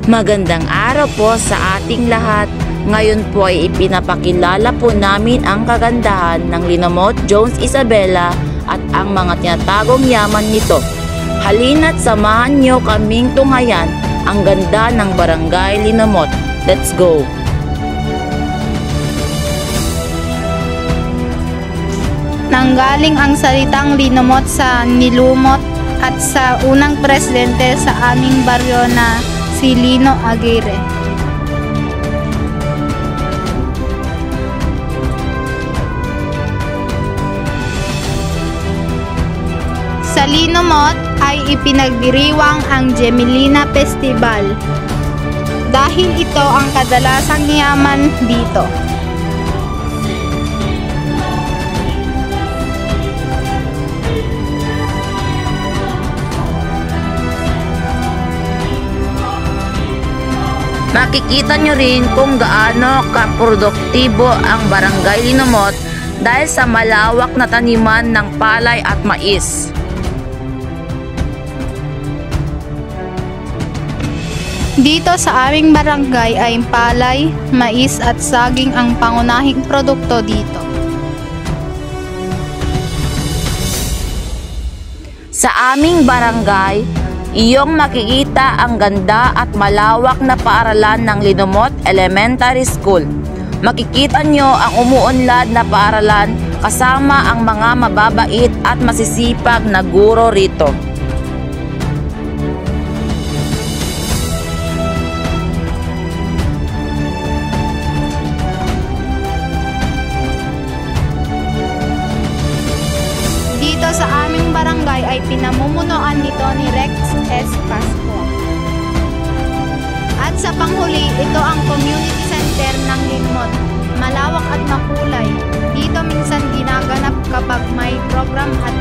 Magandang araw po sa ating lahat. Ngayon po ay ipinapakilala po namin ang kagandahan ng Linamot Jones Isabela at ang mga tinatagong yaman nito. Halina't samahan nyo kaming tunghayan ang ganda ng Barangay Linamot. Let's go! Nanggaling ang salitang Linamot sa nilumot at sa unang presidente sa aming baryo na si Lino Aguirre. Sa Linamot ay ipinagdiriwang ang Gemellina Festival dahil ito ang kadalasang yaman dito. Makikita nyo rin kung gaano kaproduktibo ang Barangay Linamot dahil sa malawak na taniman ng palay at mais. Dito sa aming barangay ay palay, mais at saging ang pangunahing produkto dito. Sa aming barangay, iyong makikita ang ganda at malawak na paaralan ng Linamot Elementary School. Makikita nyo ang umuunlad na paaralan kasama ang mga mababait at masisipag na guro rito. Dito sa aming barangay ay pinamumunuan nito ni Rex S. Pascual. At sa panghuli, ito ang community center ng Linamot. Malawak at makulay. Dito minsan ginaganap kapag may program at